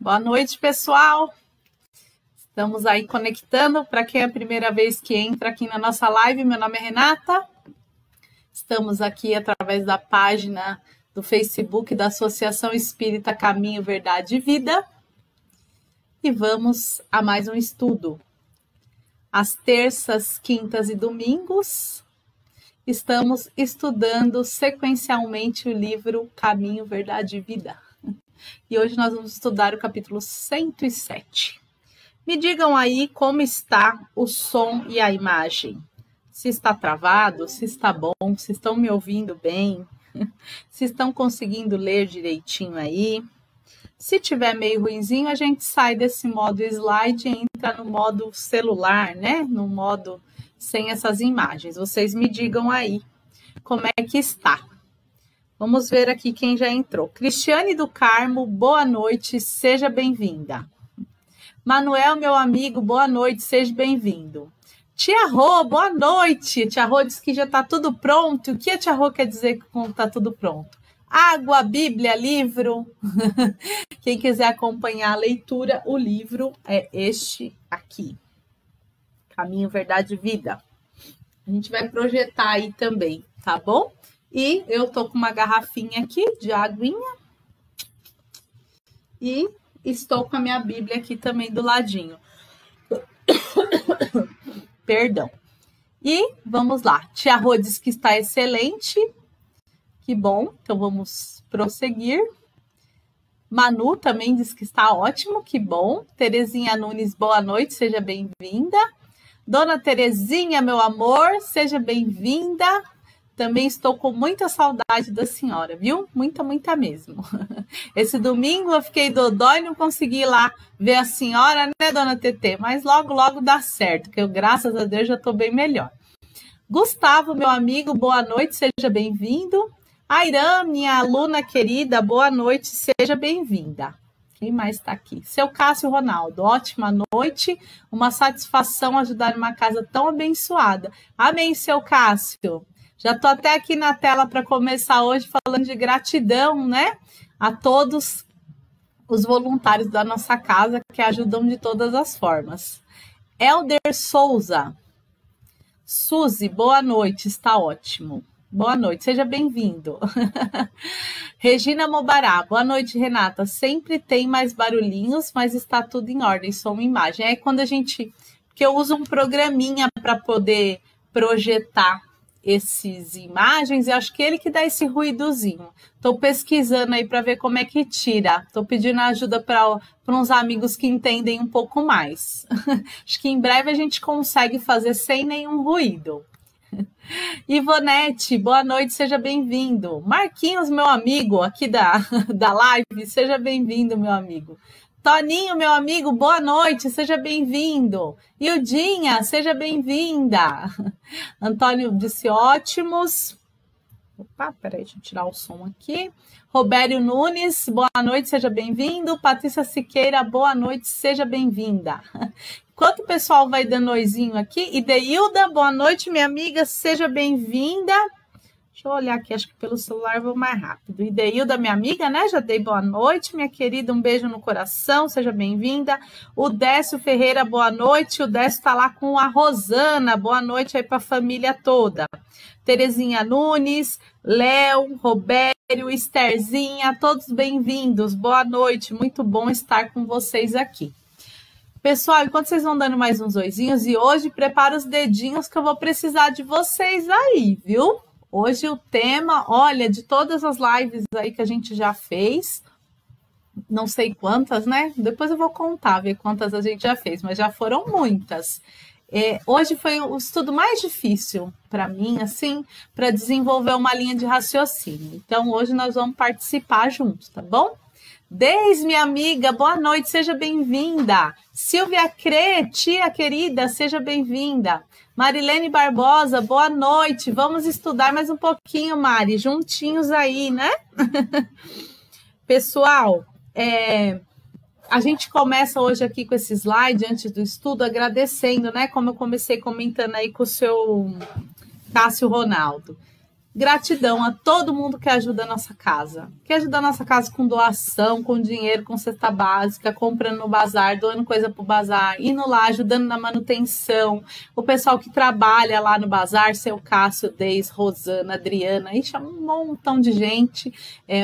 Boa noite, pessoal. Estamos aí conectando. Para quem é a primeira vez que entra aqui na nossa live, meu nome é Renata. Estamos aqui através da página do Facebook da Associação Espírita Caminho, Verdade e Vida. E vamos a mais um estudo. Às terças, quintas e domingos, estamos estudando sequencialmente o livro Caminho, Verdade e Vida. E hoje nós vamos estudar o capítulo 107. Me digam aí como está o som e a imagem. Se está travado, se está bom, se estão me ouvindo bem, se estão conseguindo ler direitinho aí. Se tiver meio ruinzinho, a gente sai desse modo slide e entra no modo celular, né? No modo sem essas imagens. Vocês me digam aí como é que está. Vamos ver aqui quem já entrou. Cristiane do Carmo, boa noite, seja bem-vinda. Manuel, meu amigo, boa noite, seja bem-vindo. Tia Rô, boa noite. Tia Rô diz que já está tudo pronto. O que a Tia Rô quer dizer com está tudo pronto? Água, Bíblia, livro. Quem quiser acompanhar a leitura, o livro é este aqui. Caminho, Verdade e Vida. A gente vai projetar aí também, tá bom? E eu tô com uma garrafinha aqui de aguinha. E estou com a minha Bíblia aqui também do ladinho. Perdão. E vamos lá. Tia Rô diz que está excelente. Que bom. Então vamos prosseguir. Manu também diz que está ótimo. Que bom. Terezinha Nunes, boa noite. Seja bem-vinda. Dona Terezinha, meu amor, seja bem-vinda. Também estou com muita saudade da senhora, viu? Muita, muita mesmo. Esse domingo eu fiquei dodói e não consegui ir lá ver a senhora, né, dona Tetê? Mas logo, logo dá certo, que eu, graças a Deus, já estou bem melhor. Gustavo, meu amigo, boa noite, seja bem-vindo. Airã, minha aluna querida, boa noite, seja bem-vinda. Quem mais está aqui? Seu Cássio Ronaldo, ótima noite. Uma satisfação ajudar uma casa tão abençoada. Amém, seu Cássio. Já estou até aqui na tela para começar hoje falando de gratidão, né? A todos os voluntários da nossa casa que ajudam de todas as formas. Helder Souza. Suzy, boa noite, está ótimo. Boa noite, seja bem-vindo. Regina Mobará, boa noite, Renata. Sempre tem mais barulhinhos, mas está tudo em ordem, som e imagem. É quando a gente... Porque eu uso um programinha para poder projetar essas imagens, e acho que ele que dá esse ruidozinho. Estou pesquisando aí para ver como é que tira. Estou pedindo ajuda para uns amigos que entendem um pouco mais. Acho que em breve a gente consegue fazer sem nenhum ruído. Ivonete, boa noite, seja bem-vindo. Marquinhos, meu amigo, aqui da live, seja bem-vindo, meu amigo. Toninho, meu amigo, boa noite, seja bem-vindo. Ildinha, seja bem-vinda. Antônio disse ótimos. Opa, peraí, deixa eu tirar o som aqui. Robério Nunes, boa noite, seja bem-vindo. Patrícia Siqueira, boa noite, seja bem-vinda. Enquanto o pessoal vai dando oizinho aqui, Ideilda, boa noite, minha amiga, seja bem-vinda. Deixa eu olhar aqui, acho que pelo celular eu vou mais rápido. Ideilda, minha amiga, né? Já dei boa noite, minha querida, um beijo no coração, seja bem-vinda. O Décio Ferreira, boa noite. O Décio está lá com a Rosana, boa noite aí para a família toda. Terezinha Nunes, Léo, Robério, Estherzinha, todos bem-vindos, boa noite, muito bom estar com vocês aqui. Pessoal, enquanto vocês vão dando mais uns oizinhos, e hoje prepara os dedinhos que eu vou precisar de vocês aí, viu? Hoje o tema, olha, de todas as lives aí que a gente já fez, não sei quantas, né? Depois eu vou contar, ver quantas a gente já fez, mas já foram muitas. Hoje foi o estudo mais difícil para mim, assim, para desenvolver uma linha de raciocínio. Então, hoje nós vamos participar juntos, tá bom? Deise, minha amiga, boa noite, seja bem-vinda. Silvia Crê, tia querida, seja bem-vinda. Marilene Barbosa, boa noite. Vamos estudar mais um pouquinho, Mari, juntinhos aí, né? Pessoal, a gente começa hoje aqui com esse slide, antes do estudo, agradecendo, né? Como eu comecei comentando aí com o seu Cássio Ronaldo. Gratidão a todo mundo que ajuda a nossa casa. Que ajuda a nossa casa com doação, com dinheiro, com cesta básica, comprando no bazar, doando coisa pro bazar, indo lá, ajudando na manutenção. O pessoal que trabalha lá no bazar, seu Cássio, Deis, Rosana, Adriana, ixi, é um montão de gente.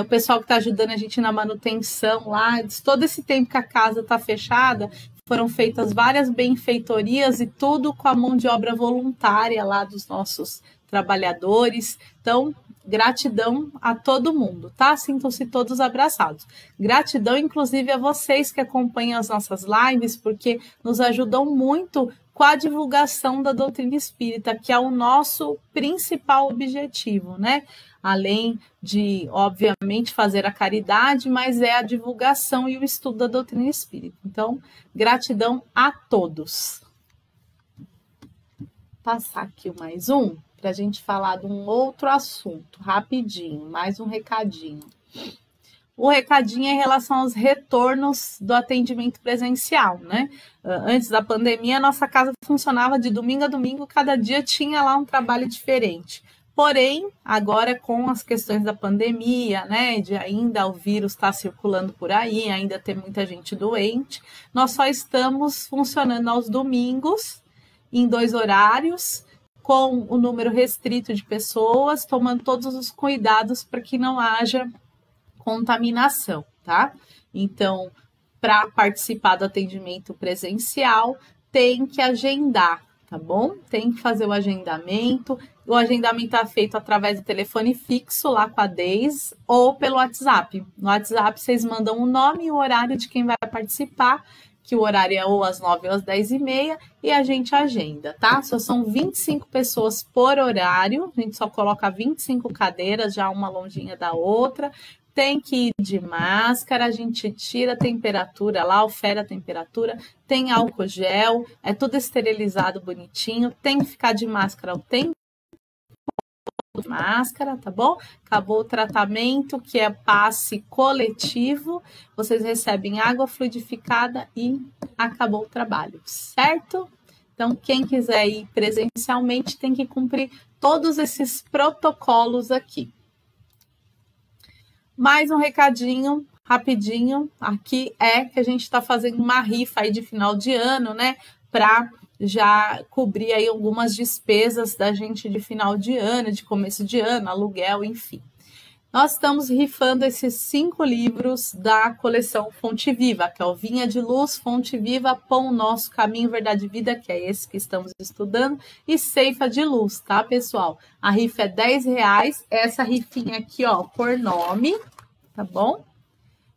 O pessoal que está ajudando a gente na manutenção lá. Todo esse tempo que a casa está fechada, foram feitas várias benfeitorias e tudo com a mão de obra voluntária lá dos nossos trabalhadores. Então, gratidão a todo mundo, tá? Sintam-se todos abraçados. Gratidão, inclusive, a vocês que acompanham as nossas lives, porque nos ajudam muito com a divulgação da doutrina espírita, que é o nosso principal objetivo, né? Além de, obviamente, fazer a caridade, mas é a divulgação e o estudo da doutrina espírita. Então, gratidão a todos. Vou passar aqui mais um, para a gente falar de um outro assunto, rapidinho, mais um recadinho. O recadinho é em relação aos retornos do atendimento presencial, né? Antes da pandemia, a nossa casa funcionava de domingo a domingo, cada dia tinha lá um trabalho diferente. Porém, agora com as questões da pandemia, né, de ainda o vírus estar circulando por aí, ainda tem muita gente doente, nós só estamos funcionando aos domingos, em 2 horários, com o número restrito de pessoas, tomando todos os cuidados para que não haja contaminação, tá? Então, para participar do atendimento presencial, tem que agendar, tá bom? Tem que fazer o agendamento. O agendamento é feito através do telefone fixo lá com a Deis ou pelo WhatsApp. No WhatsApp, vocês mandam o nome e o horário de quem vai participar, que o horário é ou às 9 ou às 10h30, e a gente agenda, tá? Só são 25 pessoas por horário, a gente só coloca 25 cadeiras, já uma longinha da outra. Tem que ir de máscara, a gente tira a temperatura lá, ofere a temperatura, tem álcool gel, é tudo esterilizado bonitinho, tem que ficar de máscara o tempo de máscara, tá bom? Acabou o tratamento, que é passe coletivo, vocês recebem água fluidificada e acabou o trabalho, certo? Então, quem quiser ir presencialmente tem que cumprir todos esses protocolos aqui. Mais um recadinho, rapidinho, aqui é que a gente está fazendo uma rifa aí de final de ano, né, para já cobrir aí algumas despesas da gente de final de ano, de começo de ano, aluguel, enfim. Nós estamos rifando esses 5 livros da coleção Fonte Viva, que é o Vinha de Luz, Fonte Viva, Pão Nosso, Caminho, Verdade e Vida, que é esse que estamos estudando, e Ceifa de Luz, tá, pessoal? A rifa é R$10, essa rifinha aqui, ó, por nome, tá bom?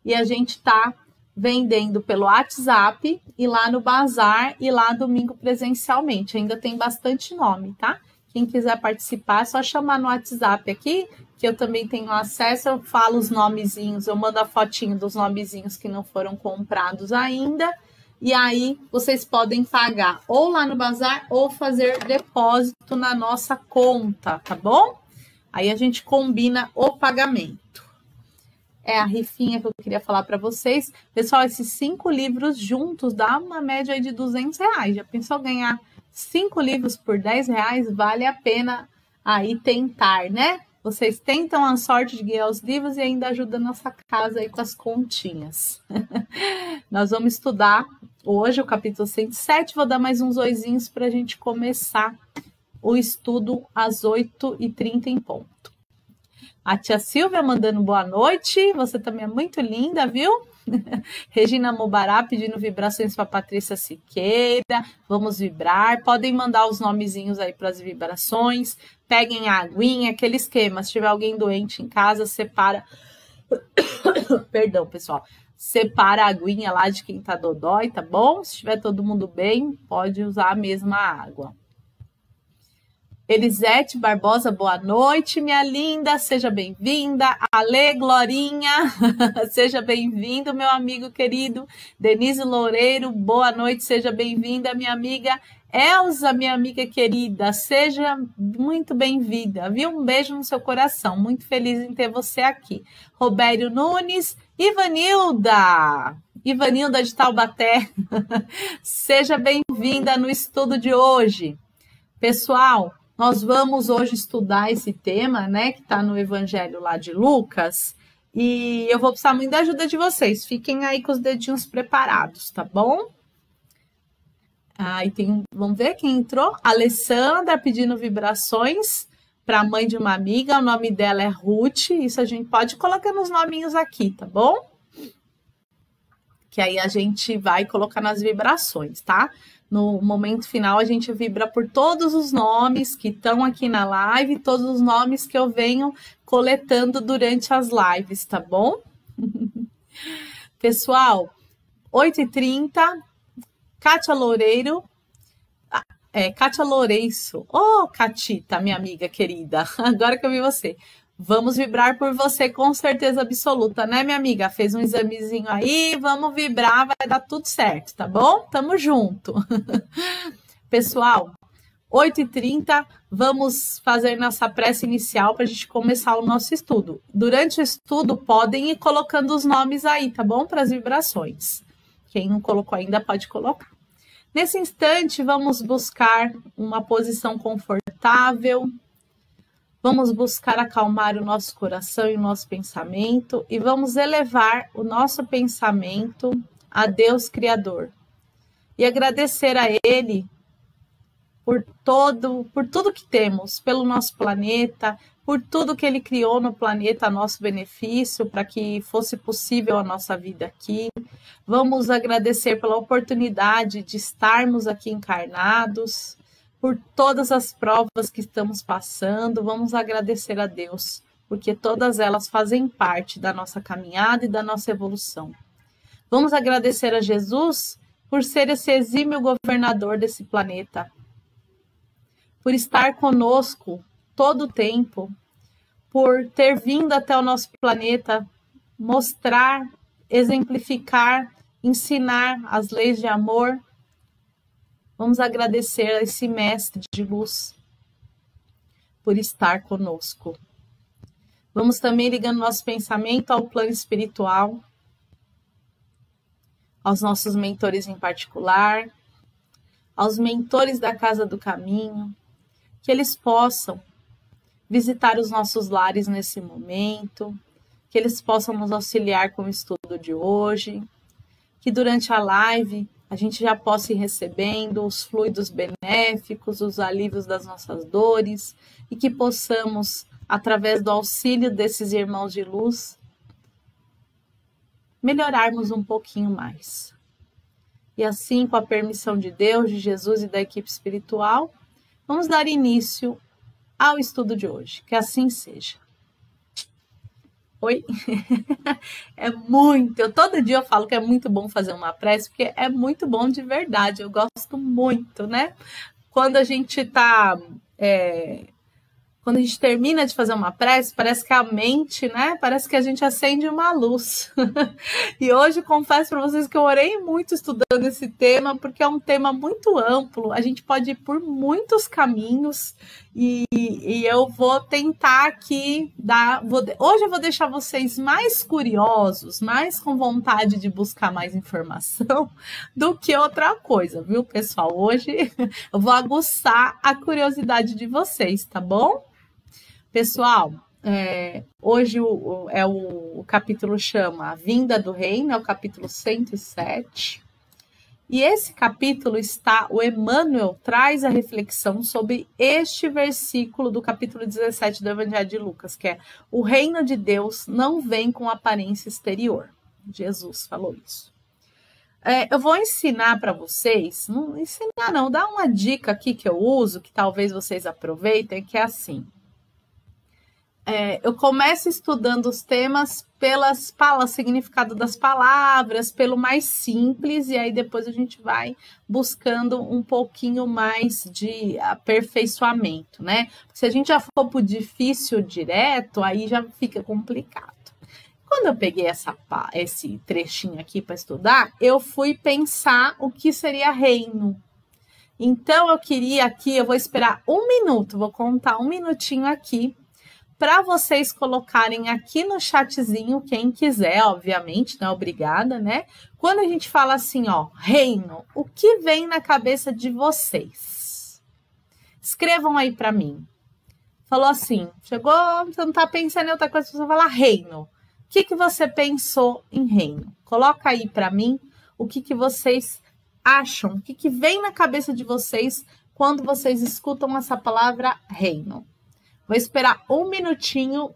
E a gente tá vendendo pelo WhatsApp e lá no bazar e lá domingo presencialmente. Ainda tem bastante nome, tá? Quem quiser participar, é só chamar no WhatsApp aqui, que eu também tenho acesso, eu falo os nomezinhos, eu mando a fotinho dos nomezinhos que não foram comprados ainda, e aí vocês podem pagar ou lá no bazar ou fazer depósito na nossa conta, tá bom? Aí a gente combina o pagamento. É a rifinha que eu queria falar para vocês. Pessoal, esses 5 livros juntos dá uma média aí de R$200. Já pensou ganhar 5 livros por R$10? Vale a pena aí tentar, né? Vocês tentam a sorte de ganhar os livros e ainda ajudam a nossa casa aí com as continhas. Nós vamos estudar hoje o capítulo 107. Vou dar mais uns oizinhos para a gente começar o estudo às 8h30 em ponto. A tia Silvia mandando boa noite. Você também é muito linda, viu? Regina Mubará pedindo vibrações para Patrícia Siqueira. Vamos vibrar. Podem mandar os nomezinhos aí para as vibrações. Peguem a aguinha, aquele esquema. Se tiver alguém doente em casa, separa. Perdão, pessoal. Separa a aguinha lá de quem tá dodói, tá bom? Se tiver todo mundo bem, pode usar a mesma água. Elisete Barbosa, boa noite, minha linda, seja bem-vinda. Ale Glorinha, seja bem-vindo, meu amigo querido. Denise Loureiro, boa noite, seja bem-vinda, minha amiga. Elza, minha amiga querida, seja muito bem-vinda, viu? Um beijo no seu coração, muito feliz em ter você aqui. Robério Nunes, Ivanilda de Taubaté, seja bem-vinda no estudo de hoje. Pessoal, Nós vamos hoje estudar esse tema, né, que está no Evangelho lá de Lucas, e eu vou precisar muito da ajuda de vocês. Fiquem aí com os dedinhos preparados, tá bom? Aí vamos ver quem entrou. Alessandra pedindo vibrações para a mãe de uma amiga, o nome dela é Ruth, isso a gente pode colocar nos nominhos aqui, tá bom? Que aí a gente vai colocar nas vibrações, tá? No momento final, a gente vibra por todos os nomes que estão aqui na live, todos os nomes que eu venho coletando durante as lives, tá bom? Pessoal, 8h30, Kátia Loureiro, Kátia Lourenço. Ô, Catita, minha amiga querida, agora que eu vi você. Vamos vibrar por você com certeza absoluta, né, minha amiga? Fez um examezinho aí, vamos vibrar, vai dar tudo certo, tá bom? Tamo junto. Pessoal, 8h30, vamos fazer nossa prece inicial para a gente começar o nosso estudo. Durante o estudo, podem ir colocando os nomes aí, tá bom? Para as vibrações. Quem não colocou ainda pode colocar. Nesse instante, vamos buscar uma posição confortável. Vamos buscar acalmar o nosso coração e o nosso pensamento e vamos elevar o nosso pensamento a Deus Criador e agradecer a Ele por tudo que temos, pelo nosso planeta, por tudo que Ele criou no planeta a nosso benefício, para que fosse possível a nossa vida aqui. Vamos agradecer pela oportunidade de estarmos aqui encarnados, por todas as provas que estamos passando, vamos agradecer a Deus, porque todas elas fazem parte da nossa caminhada e da nossa evolução. Vamos agradecer a Jesus por ser esse exímio governador desse planeta, por estar conosco todo o tempo, por ter vindo até o nosso planeta mostrar, exemplificar, ensinar as leis de amor. Vamos agradecer a esse mestre de luz por estar conosco. Vamos também ligando nosso pensamento ao plano espiritual, aos nossos mentores em particular, aos mentores da Casa do Caminho, que eles possam visitar os nossos lares nesse momento, que eles possam nos auxiliar com o estudo de hoje, que durante a live a gente já possa ir recebendo os fluidos benéficos, os alívios das nossas dores, e que possamos, através do auxílio desses irmãos de luz, melhorarmos um pouquinho mais. E assim, com a permissão de Deus, de Jesus e da equipe espiritual, vamos dar início ao estudo de hoje. Que assim seja. Oi? Todo dia eu falo que é muito bom fazer uma prece, porque é muito bom de verdade, eu gosto muito, né? Quando a gente termina de fazer uma prece, parece que a mente, né? Parece que a gente acende uma luz. E hoje confesso para vocês que eu orei muito estudando esse tema, porque é um tema muito amplo, a gente pode ir por muitos caminhos, e eu vou tentar aqui hoje eu vou deixar vocês mais curiosos, mais com vontade de buscar mais informação do que outra coisa, viu, pessoal? Hoje eu vou aguçar a curiosidade de vocês, tá bom? Pessoal, hoje o capítulo chama A Vinda do Reino, é o capítulo 107. E esse capítulo o Emmanuel traz a reflexão sobre este versículo do capítulo 17 do Evangelho de Lucas, que é: o reino de Deus não vem com aparência exterior. Jesus falou isso. Eu vou ensinar para vocês, não ensinar não, dar uma dica aqui que eu uso, que talvez vocês aproveitem, que é assim. Eu começo estudando os temas pelas significado das palavras, pelo mais simples, e aí depois a gente vai buscando um pouquinho mais de aperfeiçoamento, né? Se a gente já for pro difícil direto, aí já fica complicado. Quando eu peguei esse trechinho aqui para estudar, eu fui pensar o que seria reino. Então, eu vou esperar 1 minuto, vou contar 1 minutinho aqui, para vocês colocarem aqui no chatzinho, quem quiser, obviamente, não é obrigada, né? Quando a gente fala assim, ó, reino, o que vem na cabeça de vocês? Escrevam aí para mim. Falou assim, chegou, você não está pensando em outra coisa, você vai falar reino. O que você pensou em reino? Coloca aí para mim o que vocês acham, o que vem na cabeça de vocês quando vocês escutam essa palavra reino. Vou esperar um minutinho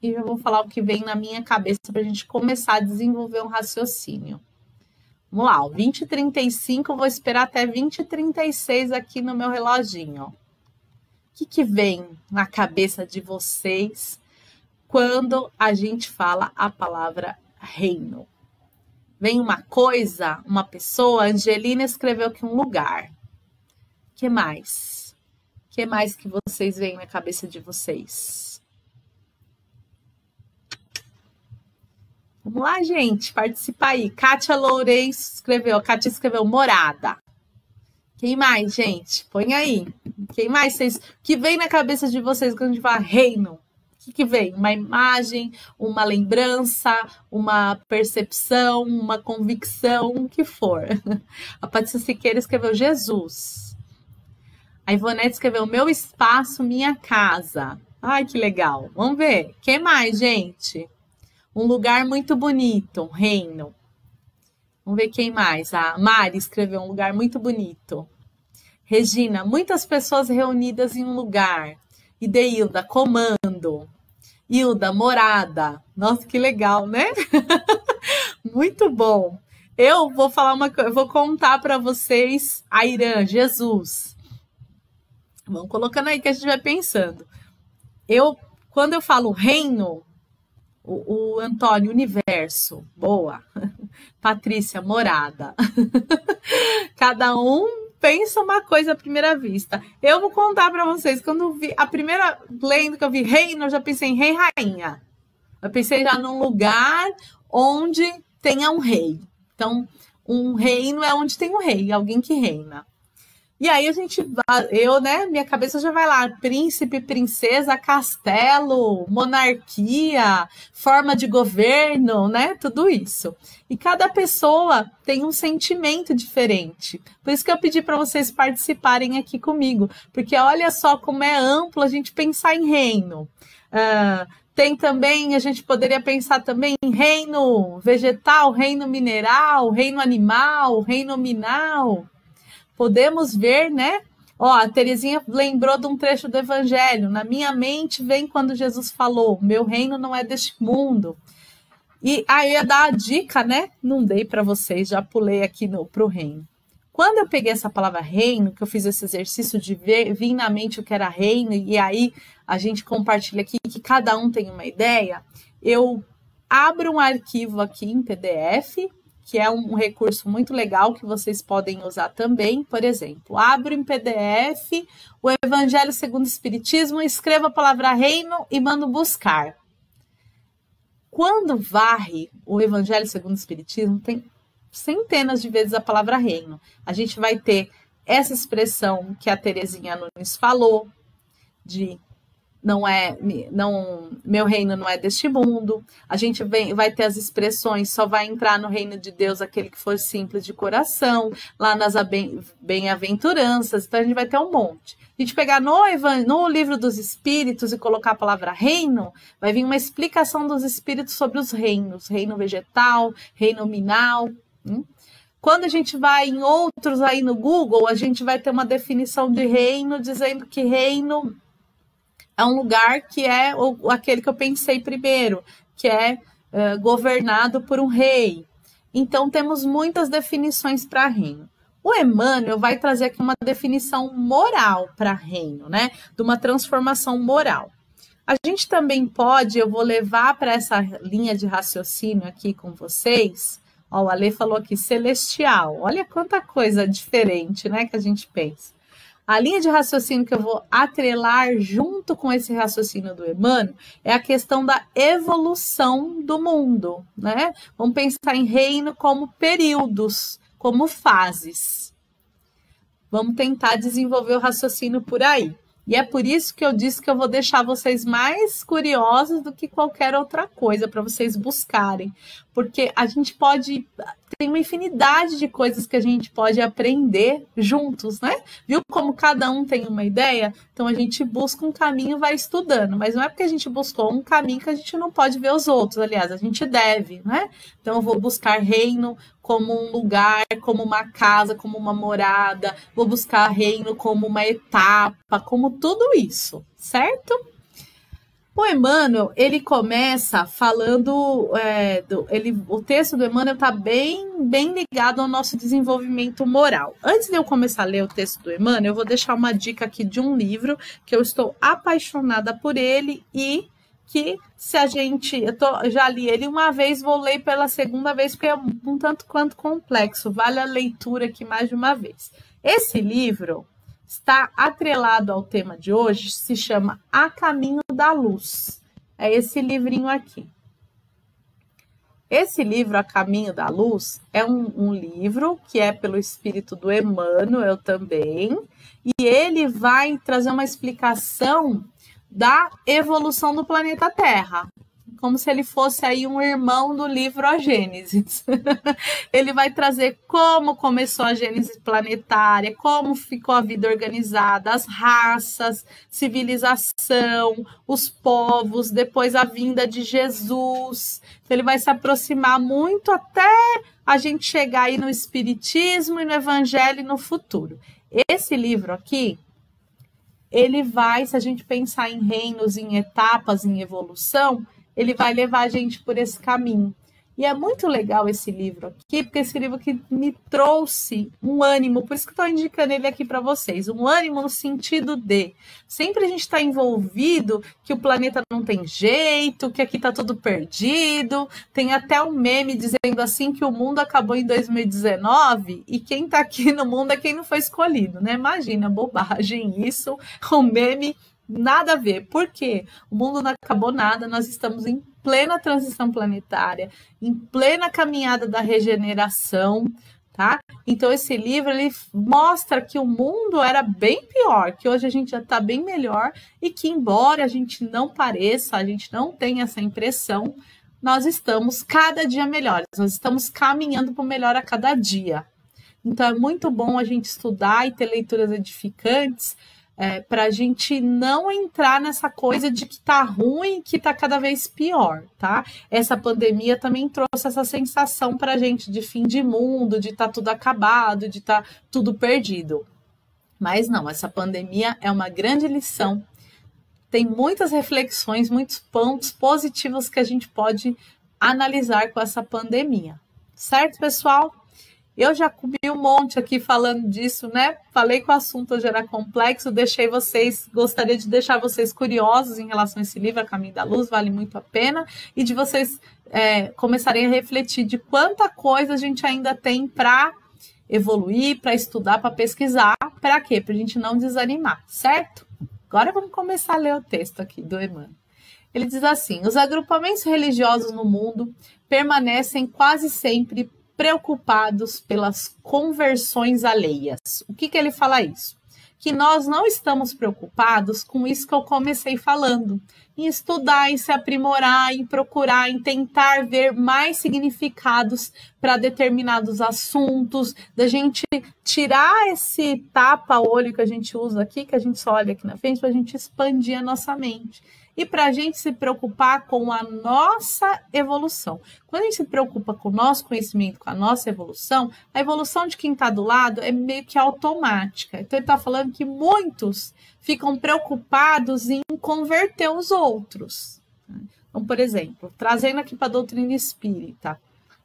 e já vou falar o que vem na minha cabeça para a gente começar a desenvolver um raciocínio. Vamos lá, 20h35, vou esperar até 20h36 aqui no meu reloginho. O que vem na cabeça de vocês quando a gente fala a palavra reino? Vem uma coisa, uma pessoa? Angelina escreveu aqui um lugar. O que mais? O que mais que vocês veem na cabeça de vocês? Vamos lá, gente, participa aí. Kátia Lourenço escreveu, Kátia escreveu morada. Quem mais, gente? Põe aí. Quem mais? Que vem na cabeça de vocês quando a gente fala reino? O que vem? Uma imagem, uma lembrança, uma percepção, uma convicção, o que for. A Patrícia Siqueira escreveu Jesus. A Ivonete escreveu meu espaço, minha casa. Ai, que legal. Vamos ver. Quem mais, gente? Um lugar muito bonito, reino. Vamos ver quem mais. A Mari escreveu um lugar muito bonito. Regina, muitas pessoas reunidas em um lugar. E Deilda, comando. Hilda, morada. Nossa, que legal, né? Muito bom. Eu vou falar uma coisa, eu vou contar para vocês a Irã, Jesus. Vamos colocando aí que a gente vai pensando. Quando eu falo reino, o Antônio, universo, boa. Patrícia, morada. Cada um pensa uma coisa à primeira vista. Eu vou contar para vocês, quando eu vi a primeira lenda que eu vi reino, eu já pensei em rei e rainha. Eu pensei já num lugar onde tenha um rei. Então, um reino é onde tem um rei, alguém que reina. E aí minha cabeça já vai lá, príncipe, princesa, castelo, monarquia, forma de governo, né? Tudo isso. E cada pessoa tem um sentimento diferente. Por isso que eu pedi para vocês participarem aqui comigo, porque olha só como é amplo a gente pensar em reino. Tem também, a gente poderia pensar também em reino vegetal, reino mineral, reino animal, reino nominal. Podemos ver, né? Ó, a Terezinha lembrou de um trecho do Evangelho. Na minha mente vem quando Jesus falou, meu reino não é deste mundo. E aí eu ia dar a dica, né? Não dei para vocês, já pulei aqui pro reino. Quando eu peguei essa palavra reino, que eu fiz esse exercício de vir na mente o que era reino, e aí a gente compartilha aqui que cada um tem uma ideia, eu abro um arquivo aqui em PDF, que é um recurso muito legal que vocês podem usar também. Por exemplo, abro em PDF o Evangelho segundo o Espiritismo, escrevo a palavra reino e mando buscar. Quando varre o Evangelho segundo o Espiritismo, tem centenas de vezes a palavra reino. A gente vai ter essa expressão que a Terezinha Nunes falou, de meu reino não é deste mundo. A gente vai ter as expressões, só vai entrar no reino de Deus aquele que for simples de coração, lá nas bem-aventuranças. Então a gente vai ter um monte. A gente pegar no livro dos Espíritos e colocar a palavra reino, vai vir uma explicação dos Espíritos sobre os reinos, reino vegetal, reino nominal. Quando a gente vai em outros aí no Google, a gente vai ter uma definição de reino, dizendo que reino é um lugar que é aquele que eu pensei primeiro, que é governado por um rei. Então, temos muitas definições para reino. O Emmanuel vai trazer aqui uma definição moral para reino, né? De uma transformação moral. A gente também pode, eu vou levar para essa linha de raciocínio aqui com vocês. Ó, o Ale falou aqui, celestial. Olha quanta coisa diferente, né, que a gente pensa. A linha de raciocínio que eu vou atrelar junto com esse raciocínio do Emmanuel é a questão da evolução do mundo, né? Vamos pensar em reino como períodos, como fases. Vamos tentar desenvolver o raciocínio por aí. E é por isso que eu disse que eu vou deixar vocês mais curiosos do que qualquer outra coisa para vocês buscarem. Porque a gente pode... Tem uma infinidade de coisas que a gente pode aprender juntos, né? Viu como cada um tem uma ideia? Então a gente busca um caminho e vai estudando. Mas não é porque a gente buscou um caminho que a gente não pode ver os outros. Aliás, a gente deve, né? Então eu vou buscar reino como um lugar, como uma casa, como uma morada. Vou buscar reino como uma etapa, como tudo isso, certo? O Emmanuel, ele começa falando, o texto do Emmanuel está bem ligado ao nosso desenvolvimento moral. Antes de eu começar a ler o texto do Emmanuel, eu vou deixar uma dica aqui de um livro que eu estou apaixonada por ele e que se a gente... já li ele uma vez, vou ler pela segunda vez, porque é um tanto quanto complexo, vale a leitura aqui mais de uma vez. Esse livro... está atrelado ao tema de hoje, se chama A Caminho da Luz. É esse livrinho aqui. Esse livro, A Caminho da Luz, é um livro que é pelo espírito do Emmanuel também, e ele vai trazer uma explicação da evolução do planeta Terra, como se ele fosse aí um irmão do livro A Gênesis. Ele vai trazer como começou a Gênesis planetária, como ficou a vida organizada, as raças, civilização, os povos, depois a vinda de Jesus. Então, ele vai se aproximar muito até a gente chegar aí no Espiritismo e no Evangelho no futuro. Esse livro aqui, ele vai, se a gente pensar em reinos, em etapas, em evolução, ele vai levar a gente por esse caminho. E é muito legal esse livro aqui, porque esse livro aqui me trouxe um ânimo, por isso que estou indicando ele aqui para vocês, um ânimo no sentido de, sempre a gente está envolvido que o planeta não tem jeito, que aqui está tudo perdido, tem até um meme dizendo assim que o mundo acabou em 2019 e quem está aqui no mundo é quem não foi escolhido, né? Imagina, bobagem isso, um meme... Nada a ver. Por quê? O mundo não acabou nada, nós estamos em plena transição planetária, em plena caminhada da regeneração, tá? Então esse livro, ele mostra que o mundo era bem pior, que hoje a gente já está bem melhor e que embora a gente não pareça, a gente não tenha essa impressão, nós estamos cada dia melhores, nós estamos caminhando para o melhor a cada dia. Então é muito bom a gente estudar e ter leituras edificantes, para a gente não entrar nessa coisa de que tá ruim e que tá cada vez pior, tá? Essa pandemia também trouxe essa sensação para a gente de fim de mundo, de tá tudo acabado, de tá tudo perdido. Mas não, essa pandemia é uma grande lição. Tem muitas reflexões, muitos pontos positivos que a gente pode analisar com essa pandemia. Certo, pessoal? Eu já comi um monte aqui falando disso, né? Falei que o assunto hoje era complexo, gostaria de deixar vocês curiosos em relação a esse livro, A Caminho da Luz, vale muito a pena, e de vocês começarem a refletir de quanta coisa a gente ainda tem para evoluir, para estudar, para pesquisar, para quê? Para a gente não desanimar, certo? Agora vamos começar a ler o texto aqui do Emmanuel. Ele diz assim: os agrupamentos religiosos no mundo permanecem quase sempre preocupados pelas conversões alheias. O que ele fala isso? Que nós não estamos preocupados com isso que eu comecei falando, em estudar, em se aprimorar, em procurar, em tentar ver mais significados para determinados assuntos, da gente tirar esse tapa-olho que a gente usa aqui, que a gente só olha aqui na frente, para a gente expandir a nossa mente. E para a gente se preocupar com a nossa evolução. Quando a gente se preocupa com o nosso conhecimento, com a nossa evolução, a evolução de quem está do lado é meio que automática. Então ele está falando que muitos ficam preocupados em converter os outros. Então, por exemplo, trazendo aqui para a doutrina espírita,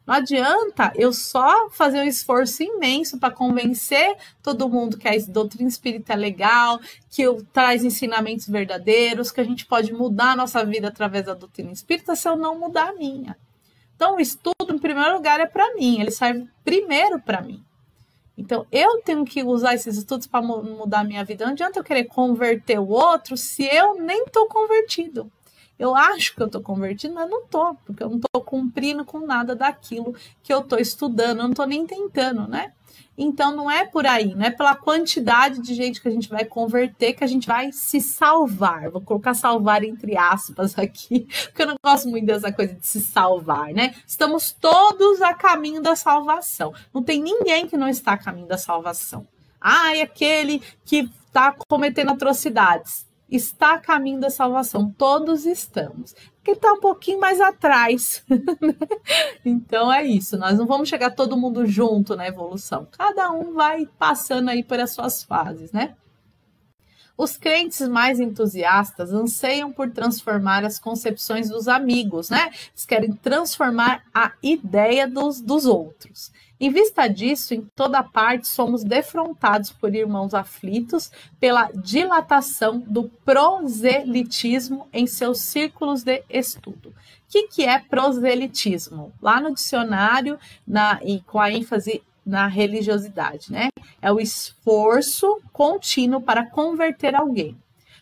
não adianta eu só fazer um esforço imenso para convencer todo mundo que a doutrina espírita é legal, que traz ensinamentos verdadeiros, que a gente pode mudar a nossa vida através da doutrina espírita se eu não mudar a minha. Então, o estudo, em primeiro lugar, é para mim, ele serve primeiro para mim. Então, eu tenho que usar esses estudos para mudar a minha vida. Não adianta eu querer converter o outro se eu nem estou convertido. Eu acho que eu estou convertido, mas não estou, porque eu não estou cumprindo com nada daquilo que eu estou estudando, eu não estou nem tentando, né? Então, não é por aí, não é pela quantidade de gente que a gente vai converter que a gente vai se salvar. Vou colocar salvar entre aspas aqui, porque eu não gosto muito dessa coisa de se salvar, né? Estamos todos a caminho da salvação. Não tem ninguém que não está a caminho da salvação. Ah, é aquele que está cometendo atrocidades. Está a caminho da salvação. Todos estamos. Porque está um pouquinho mais atrás. Então é isso. Nós não vamos chegar todo mundo junto na evolução. Cada um vai passando aí por as suas fases, né? Os crentes mais entusiastas anseiam por transformar as concepções dos amigos, né? Eles querem transformar a ideia dos outros. Em vista disso, em toda parte somos defrontados por irmãos aflitos pela dilatação do proselitismo em seus círculos de estudo. O que é proselitismo? Lá no dicionário, e com a ênfase na religiosidade, né? É o esforço contínuo para converter alguém,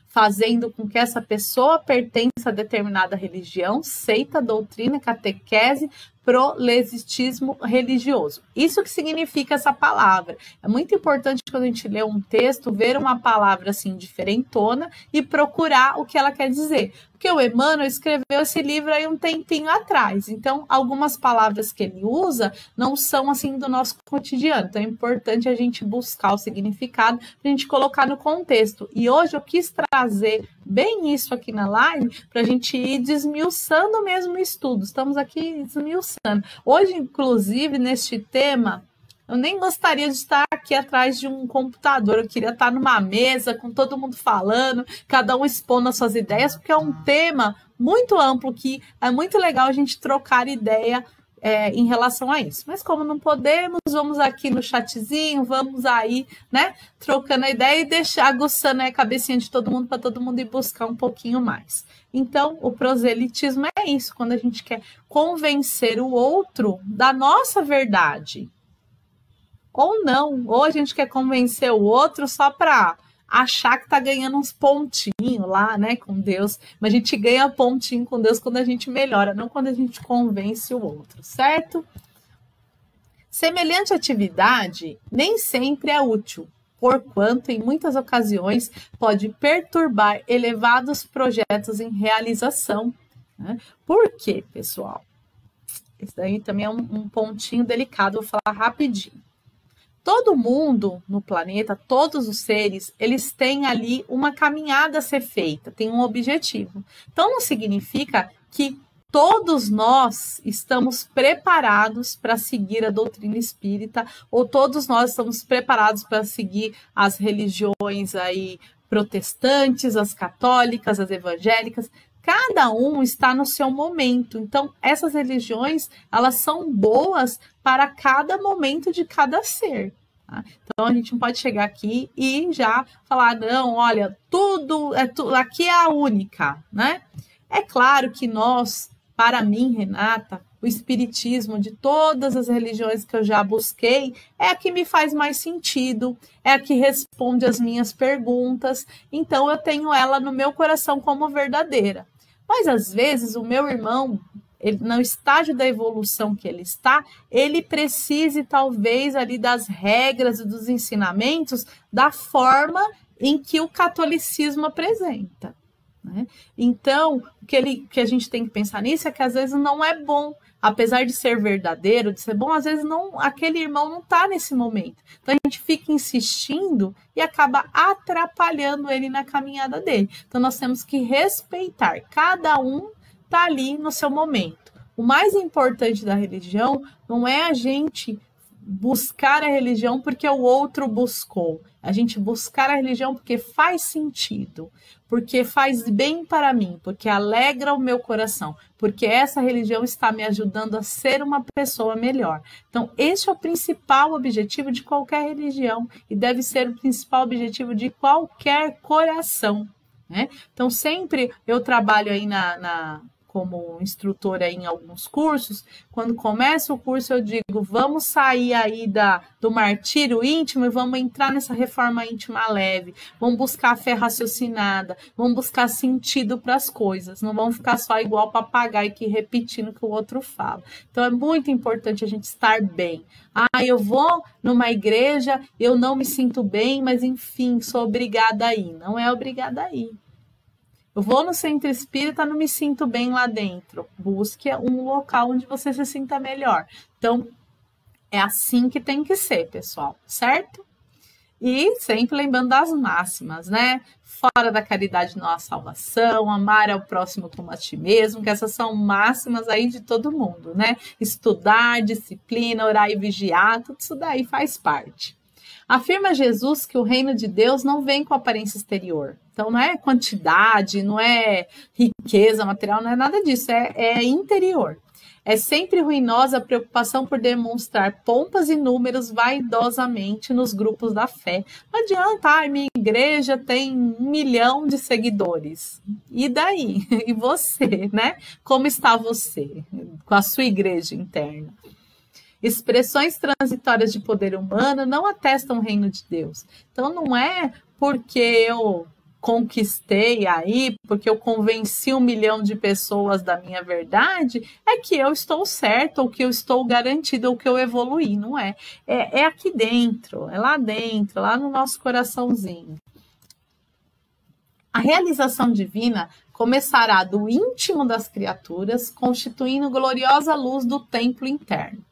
fazendo com que essa pessoa pertença a determinada religião, seita, doutrina, catequese, proselitismo religioso. Isso que significa essa palavra. É muito importante quando a gente lê um texto, ver uma palavra assim diferentona e procurar o que ela quer dizer. Porque o Emmanuel escreveu esse livro aí um tempinho atrás. Então, algumas palavras que ele usa não são assim do nosso cotidiano. Então, é importante a gente buscar o significado para a gente colocar no contexto. E hoje eu quis trazer bem isso aqui na live para a gente ir desmiuçando mesmo o estudo. Estamos aqui desmiuçando. Hoje, inclusive, neste tema, eu nem gostaria de estar aqui atrás de um computador, eu queria estar numa mesa com todo mundo falando, cada um expondo as suas ideias, porque é um tema muito amplo que é muito legal a gente trocar ideia em relação a isso. Mas como não podemos, vamos aqui no chatzinho, vamos aí, né, trocando a ideia e aguçando a cabecinha de todo mundo para todo mundo ir buscar um pouquinho mais. Então, o proselitismo é isso, quando a gente quer convencer o outro da nossa verdade. Ou não, ou a gente quer convencer o outro só para achar que está ganhando uns pontinhos lá, né, com Deus. Mas a gente ganha pontinho com Deus quando a gente melhora, não quando a gente convence o outro, certo? Semelhante atividade nem sempre é útil, porquanto em muitas ocasiões pode perturbar elevados projetos em realização. Né? Por quê, pessoal? Esse daí também é um pontinho delicado, vou falar rapidinho. Todo mundo no planeta, todos os seres, eles têm ali uma caminhada a ser feita, tem um objetivo. Então, não significa que todos nós estamos preparados para seguir a doutrina espírita, ou todos nós estamos preparados para seguir as religiões aí protestantes, as católicas, as evangélicas. Cada um está no seu momento. Então, essas religiões, elas são boas para cada momento de cada ser. Tá? Então, a gente não pode chegar aqui e já falar, não, olha, aqui é a única, né? É claro que nós, para mim, Renata, o espiritismo de todas as religiões que eu já busquei é a que me faz mais sentido, é a que responde as minhas perguntas. Então, eu tenho ela no meu coração como verdadeira. Mas, às vezes, o meu irmão, no estágio da evolução que ele está, ele precise, talvez, ali das regras e dos ensinamentos da forma em que o catolicismo apresenta. Né? Então, o que a gente tem que pensar nisso é que, às vezes, não é bom. Apesar de ser verdadeiro, de ser bom, às vezes aquele irmão não está nesse momento. Então a gente fica insistindo e acaba atrapalhando ele na caminhada dele. Então nós temos que respeitar. Cada um está ali no seu momento. O mais importante da religião não é a gente buscar a religião porque o outro buscou. A gente buscar a religião porque faz sentido, porque faz bem para mim, porque alegra o meu coração, porque essa religião está me ajudando a ser uma pessoa melhor. Então, esse é o principal objetivo de qualquer religião e deve ser o principal objetivo de qualquer coração. Né? Então, sempre eu trabalho aí como instrutora em alguns cursos, quando começa o curso eu digo, vamos sair aí do martírio íntimo e vamos entrar nessa reforma íntima leve, vamos buscar a fé raciocinada, vamos buscar sentido para as coisas, não vamos ficar só igual papagaio que repetindo o que o outro fala. Então é muito importante a gente estar bem. Eu vou numa igreja, eu não me sinto bem, mas enfim, sou obrigada a ir. Não é obrigada a ir. Eu vou no centro espírita, não me sinto bem lá dentro. Busque um local onde você se sinta melhor. Então, é assim que tem que ser, pessoal, certo? E sempre lembrando das máximas, né? Fora da caridade não há salvação, amar ao próximo como a ti mesmo, que essas são máximas aí de todo mundo, né? Estudar, disciplina, orar e vigiar, tudo isso daí faz parte. Afirma Jesus que o reino de Deus não vem com aparência exterior. Então, não é quantidade, não é riqueza material, não é nada disso, é interior. É sempre ruinosa a preocupação por demonstrar pompas e números vaidosamente nos grupos da fé. Não adianta, minha igreja tem 1 milhão de seguidores. E daí? E você, né? Como está você com a sua igreja interna? Expressões transitórias de poder humano não atestam o reino de Deus. Então, não é porque eu conquistei aí, porque eu convenci 1 milhão de pessoas da minha verdade, é que eu estou certo, ou que eu estou garantido, ou que eu evoluí, não é? É aqui dentro, é lá dentro, lá no nosso coraçãozinho. A realização divina começará do íntimo das criaturas, constituindo gloriosa luz do templo interno.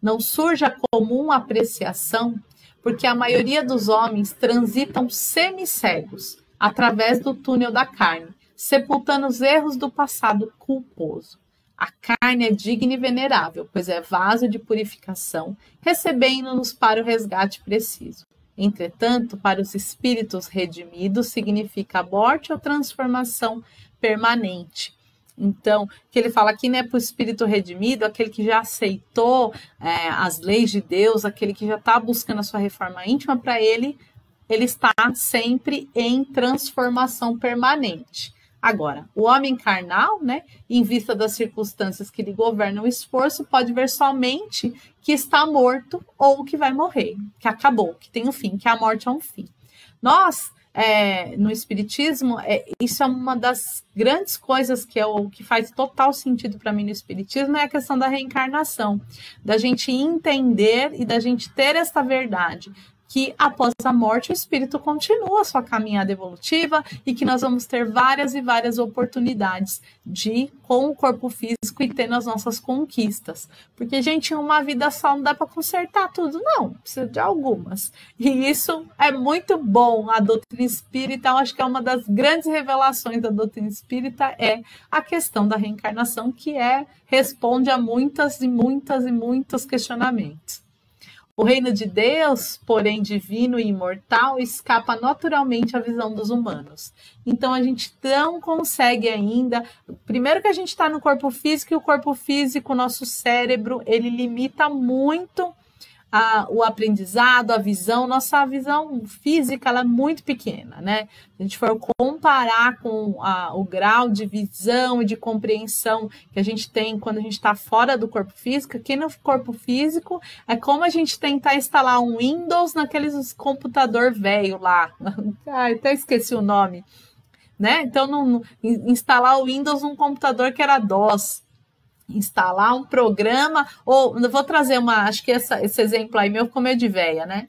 Não surge a comum apreciação, porque a maioria dos homens transitam semicegos, através do túnel da carne, sepultando os erros do passado culposo. A carne é digna e venerável, pois é vaso de purificação, recebendo-nos para o resgate preciso. Entretanto, para os espíritos redimidos, significa a morte ou transformação permanente. Então, que ele fala aqui, né, para o espírito redimido, aquele que já aceitou as leis de Deus, aquele que já está buscando a sua reforma íntima, para ele está sempre em transformação permanente. Agora, o homem carnal, né, em vista das circunstâncias que lhe governam o esforço, pode ver somente que está morto ou que vai morrer, que acabou, que tem um fim, que a morte é um fim. Nós, no Espiritismo, isso é uma das grandes coisas que faz total sentido para mim no Espiritismo, é a questão da reencarnação, da gente entender e da gente ter essa verdade, que após a morte o espírito continua a sua caminhada evolutiva e que nós vamos ter várias e várias oportunidades de, com o corpo físico, e ter as nossas conquistas. Porque, gente, em uma vida só não dá para consertar tudo, não. Precisa de algumas. E isso é muito bom. A doutrina espírita, eu acho que é uma das grandes revelações da doutrina espírita, é a questão da reencarnação, que responde a muitas e muitas e muitos questionamentos. O reino de Deus, porém divino e imortal, escapa naturalmente à visão dos humanos. Então a gente não consegue ainda. Primeiro que a gente está no corpo físico, e o corpo físico, o nosso cérebro, ele limita muito o aprendizado, a visão. Nossa visão física, ela é muito pequena, né? Se a gente for comparar com o grau de visão e de compreensão que a gente tem quando a gente está fora do corpo físico, aqui no corpo físico é como a gente tentar instalar um Windows naqueles computador velho lá. Até esqueci o nome, né? Então, instalar o Windows num computador que era DOS. Instalar um programa, ou vou trazer acho que esse exemplo aí meu ficou meio de véia, né?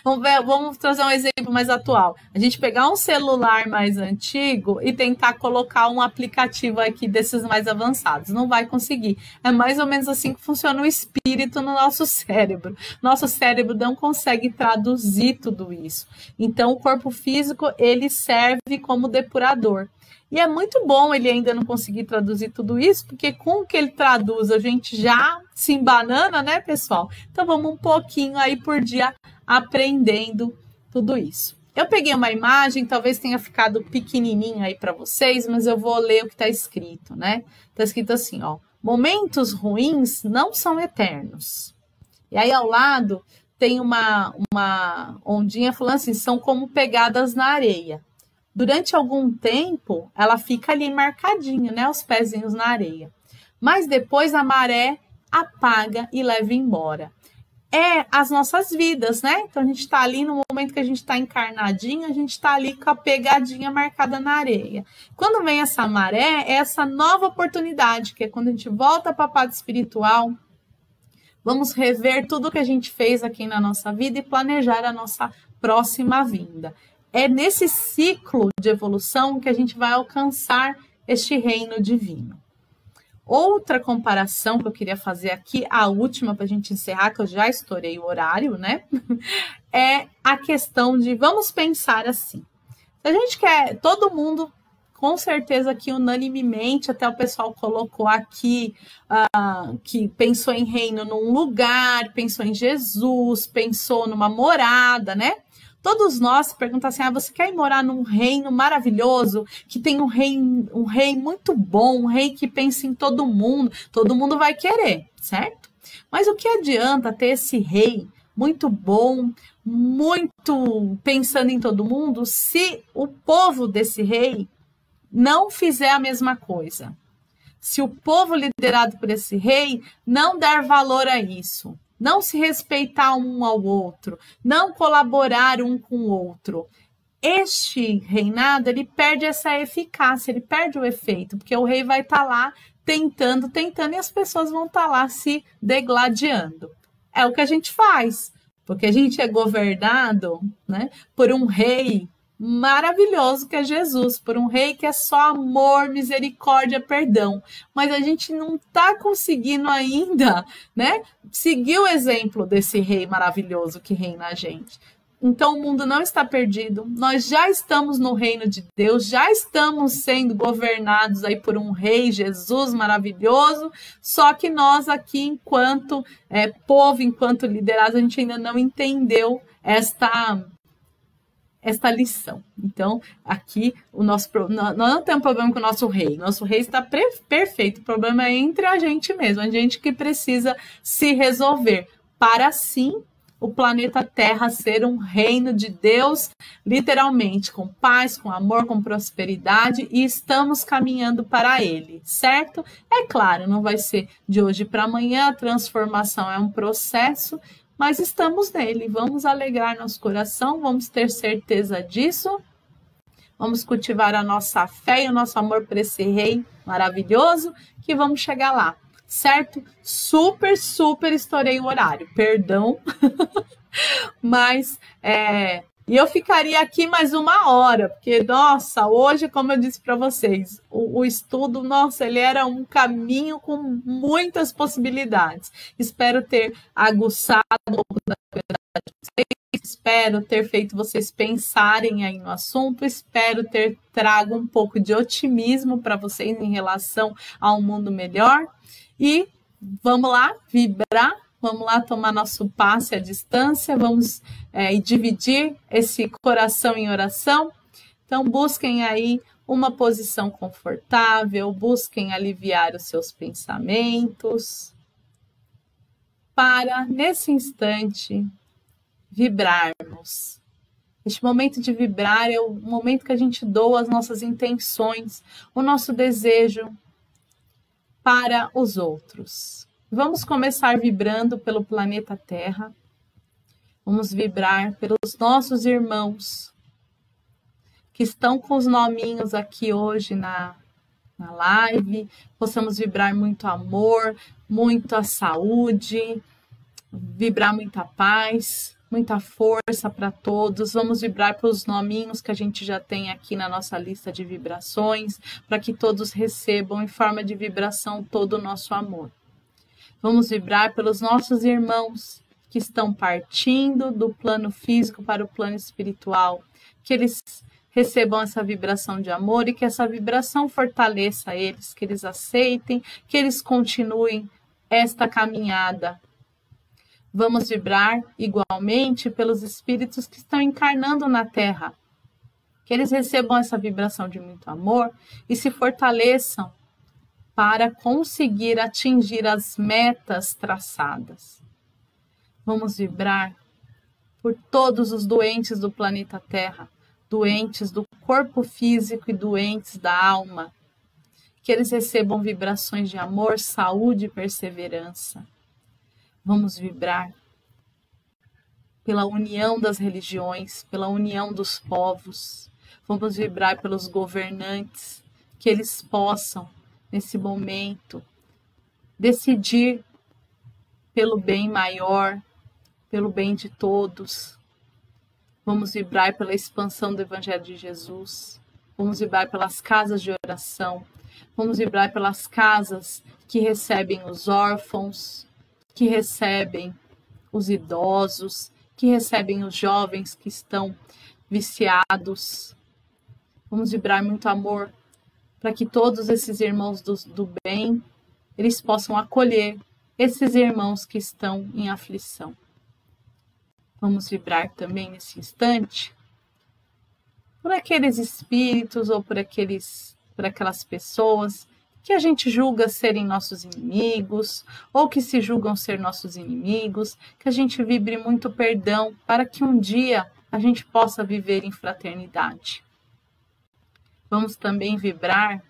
Vamos trazer um exemplo mais atual. A gente pegar um celular mais antigo e tentar colocar um aplicativo aqui desses mais avançados. Não vai conseguir. É mais ou menos assim que funciona o espírito no nosso cérebro. Nosso cérebro não consegue traduzir tudo isso. Então, o corpo físico, ele serve como depurador. E é muito bom ele ainda não conseguir traduzir tudo isso, porque com o que ele traduz a gente já se embanana, né, pessoal? Então vamos um pouquinho aí por dia aprendendo tudo isso. Eu peguei uma imagem, talvez tenha ficado pequenininho aí para vocês, mas eu vou ler o que está escrito, né? Está escrito assim, ó: momentos ruins não são eternos. E aí ao lado tem uma ondinha falando assim, são como pegadas na areia. Durante algum tempo, ela fica ali marcadinha, né? Os pezinhos na areia. Mas depois a maré apaga e leva embora. É as nossas vidas, né? Então a gente está ali no momento que a gente está encarnadinho, a gente está ali com a pegadinha marcada na areia. Quando vem essa maré, é essa nova oportunidade, que é quando a gente volta para a parte espiritual, vamos rever tudo que a gente fez aqui na nossa vida e planejar a nossa próxima vinda. É nesse ciclo de evolução que a gente vai alcançar este reino divino. Outra comparação que eu queria fazer aqui, a última para a gente encerrar, que eu já estourei o horário, né? É a questão de, vamos pensar assim. Se a gente quer, todo mundo, com certeza aqui unanimemente, até o pessoal colocou aqui, que pensou em reino num lugar, pensou em Jesus, pensou numa morada, né? Todos nós perguntam assim, você quer ir morar num reino maravilhoso, que tem um rei muito bom, um rei que pensa em todo mundo vai querer, certo? Mas o que adianta ter esse rei muito bom, muito pensando em todo mundo, se o povo desse rei não fizer a mesma coisa? Se o povo liderado por esse rei não der valor a isso, não se respeitar um ao outro, não colaborar um com o outro, este reinado, ele perde essa eficácia, ele perde o efeito, porque o rei vai estar lá tentando, e as pessoas vão estar lá se degladiando. É o que a gente faz, porque a gente é governado, né, por um rei maravilhoso que é Jesus, por um rei que é só amor, misericórdia, perdão. Mas a gente não está conseguindo ainda, né, seguir o exemplo desse rei maravilhoso que reina a gente. Então o mundo não está perdido, nós já estamos no reino de Deus, já estamos sendo governados aí por um rei, Jesus maravilhoso, só que nós aqui, enquanto povo, enquanto liderados, a gente ainda não entendeu esta lição. Então, aqui, nós não temos problema com o nosso rei está perfeito, o problema é entre a gente mesmo, a gente que precisa se resolver, para assim o planeta Terra ser um reino de Deus, literalmente, com paz, com amor, com prosperidade, e estamos caminhando para ele, certo? É claro, não vai ser de hoje para amanhã, a transformação é um processo, mas estamos nele, vamos alegrar nosso coração, vamos ter certeza disso, vamos cultivar a nossa fé e o nosso amor por esse rei maravilhoso, que vamos chegar lá, certo? Super estourei o horário, perdão, mas e eu ficaria aqui mais 1 hora, porque, nossa, hoje, como eu disse para vocês, o estudo, nossa, ele era um caminho com muitas possibilidades. Espero ter aguçado um pouco da verdade de vocês, espero ter feito vocês pensarem aí no assunto, espero ter trago um pouco de otimismo para vocês em relação a um mundo melhor. E vamos lá, vibrar. Vamos lá tomar nosso passe à distância, vamos dividir esse coração em oração. Então, busquem aí uma posição confortável, busquem aliviar os seus pensamentos, para, nesse instante, vibrarmos. Este momento de vibrar é o momento que a gente doa as nossas intenções, o nosso desejo para os outros. Vamos começar vibrando pelo planeta Terra. Vamos vibrar pelos nossos irmãos que estão com os nominhos aqui hoje na live. Possamos vibrar muito amor, muita saúde, vibrar muita paz, muita força para todos. Vamos vibrar pelos nominhos que a gente já tem aqui na nossa lista de vibrações, para que todos recebam em forma de vibração todo o nosso amor. Vamos vibrar pelos nossos irmãos que estão partindo do plano físico para o plano espiritual, que eles recebam essa vibração de amor e que essa vibração fortaleça eles, que eles aceitem, que eles continuem esta caminhada. Vamos vibrar igualmente pelos espíritos que estão encarnando na Terra, que eles recebam essa vibração de muito amor e se fortaleçam para conseguir atingir as metas traçadas. Vamos vibrar por todos os doentes do planeta Terra, doentes do corpo físico e doentes da alma, que eles recebam vibrações de amor, saúde e perseverança. Vamos vibrar pela união das religiões, pela união dos povos. Vamos vibrar pelos governantes, que eles possam, nesse momento, decidir pelo bem maior, pelo bem de todos. Vamos vibrar pela expansão do Evangelho de Jesus. Vamos vibrar pelas casas de oração. Vamos vibrar pelas casas que recebem os órfãos, que recebem os idosos, que recebem os jovens que estão viciados. Vamos vibrar muito amor para que todos esses irmãos do bem, eles possam acolher esses irmãos que estão em aflição. Vamos vibrar também nesse instante por aqueles espíritos ou por aquelas pessoas que a gente julga serem nossos inimigos ou que se julgam ser nossos inimigos, que a gente vibre muito perdão para que um dia a gente possa viver em fraternidade. Vamos também vibrar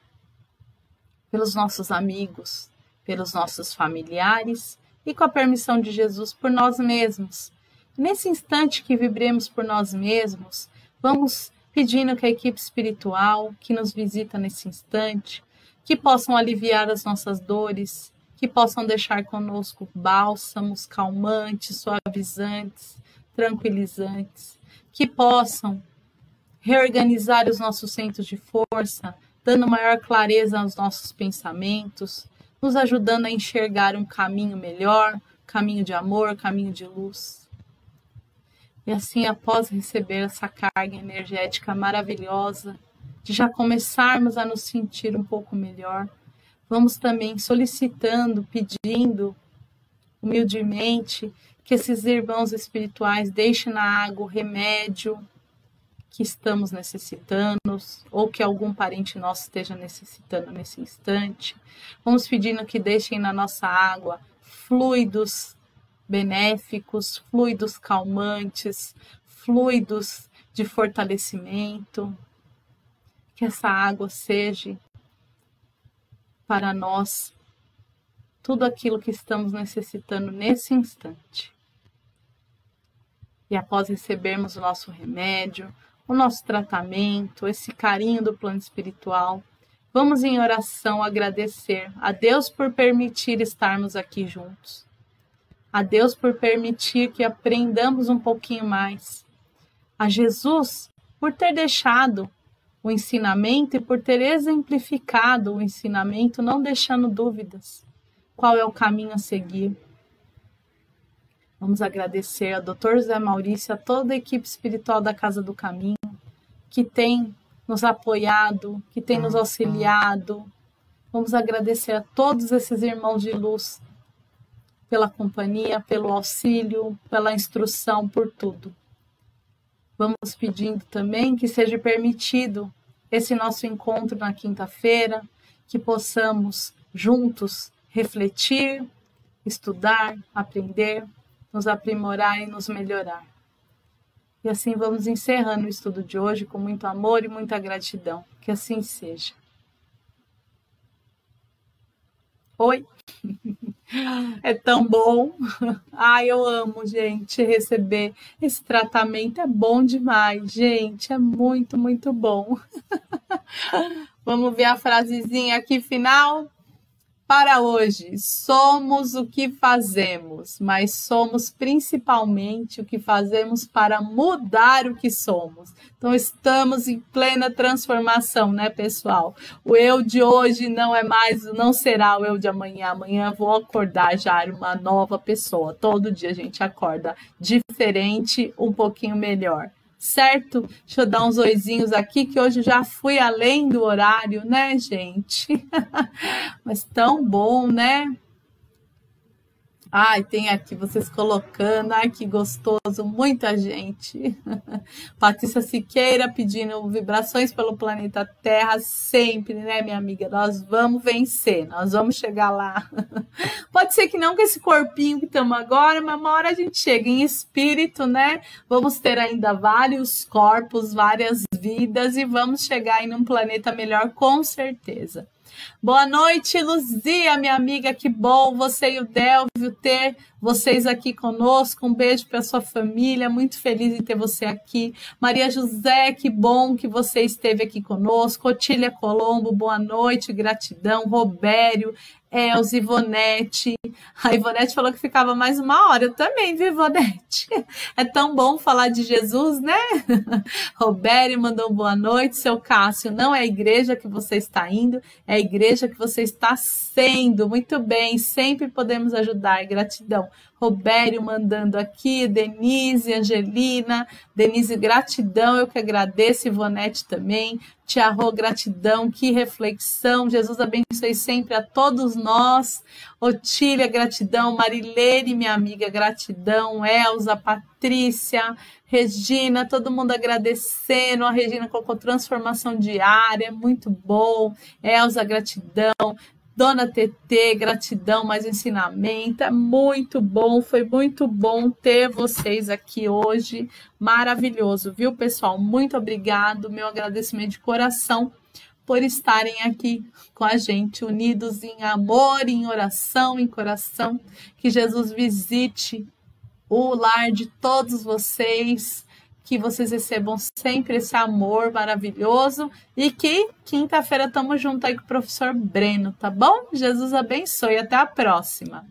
pelos nossos amigos, pelos nossos familiares e, com a permissão de Jesus, por nós mesmos. Nesse instante que vibremos por nós mesmos, vamos pedindo que a equipe espiritual que nos visita nesse instante, que possam aliviar as nossas dores, que possam deixar conosco bálsamos, calmantes, suavizantes, tranquilizantes, que possam reorganizar os nossos centros de força, dando maior clareza aos nossos pensamentos, nos ajudando a enxergar um caminho melhor, caminho de amor, caminho de luz. E assim, após receber essa carga energética maravilhosa, de já começarmos a nos sentir um pouco melhor, vamos também solicitando, pedindo, humildemente, que esses irmãos espirituais deixem na água o remédio que estamos necessitando, ou que algum parente nosso esteja necessitando nesse instante. Vamos pedindo que deixem na nossa água fluidos benéficos, fluidos calmantes, fluidos de fortalecimento. Que essa água seja para nós tudo aquilo que estamos necessitando nesse instante. E após recebermos o nosso remédio, o nosso tratamento, esse carinho do plano espiritual, vamos em oração agradecer a Deus por permitir estarmos aqui juntos. A Deus por permitir que aprendamos um pouquinho mais. A Jesus por ter deixado o ensinamento e por ter exemplificado o ensinamento, não deixando dúvidas. Qual é o caminho a seguir? Vamos agradecer ao Dr. José Maurício, a toda a equipe espiritual da Casa do Caminho, que tem nos apoiado, que tem nos auxiliado. Vamos agradecer a todos esses irmãos de luz pela companhia, pelo auxílio, pela instrução, por tudo. Vamos pedindo também que seja permitido esse nosso encontro na quinta-feira, que possamos juntos refletir, estudar, aprender, nos aprimorar e nos melhorar. E assim vamos encerrando o estudo de hoje com muito amor e muita gratidão. Que assim seja. Oi! É tão bom. Ai, eu amo, gente, receber esse tratamento. É bom demais, gente. É muito, muito bom. Vamos ver a frasezinha aqui final? Para hoje, somos o que fazemos, mas somos principalmente o que fazemos para mudar o que somos. Então, estamos em plena transformação, né, pessoal? O eu de hoje não será o eu de amanhã. Amanhã vou acordar já uma nova pessoa. Todo dia a gente acorda diferente, um pouquinho melhor. Certo? Deixa eu dar uns oizinhos aqui, que hoje já fui além do horário, né, gente? Mas tão bom, né? Ai, tem aqui vocês colocando, ai que gostoso, muita gente. Patrícia Siqueira pedindo vibrações pelo planeta Terra, sempre, né, minha amiga? Nós vamos vencer, nós vamos chegar lá. Pode ser que não com esse corpinho que estamos agora, mas uma hora a gente chega em espírito, né? Vamos ter ainda vários corpos, várias vidas e vamos chegar aí num planeta melhor, com certeza. Boa noite, Luzia, minha amiga, que bom você e o Delvio ter vocês aqui conosco, um beijo para sua família, muito feliz em ter você aqui. Maria José, que bom que você esteve aqui conosco. Otília Colombo, boa noite, gratidão. Robério, Elza, Ivonete. A Ivonete falou que ficava mais uma hora, eu também, viu, Ivonete? É tão bom falar de Jesus, né? Robério mandou boa noite. Seu Cássio, não é a igreja que você está indo, é a igreja que você está sendo. Muito bem, sempre podemos ajudar, gratidão. Robério mandando aqui, Denise, Angelina, Denise, gratidão, eu que agradeço, Ivonete também, Tia Rô, gratidão, que reflexão, Jesus abençoe sempre a todos nós, Otília, gratidão, Marilene, minha amiga, gratidão, Elza, Patrícia, Regina, todo mundo agradecendo, a Regina colocou transformação diária, muito bom, Elza, gratidão, Dona TT, gratidão, mais ensinamento, é muito bom, foi muito bom ter vocês aqui hoje, maravilhoso, viu, pessoal? Muito obrigado, meu agradecimento de coração por estarem aqui com a gente, unidos em amor, em oração, em coração, que Jesus visite o lar de todos vocês, que vocês recebam sempre esse amor maravilhoso e que quinta-feira estamos juntos aí com o professor Breno, tá bom? Jesus abençoe, até a próxima.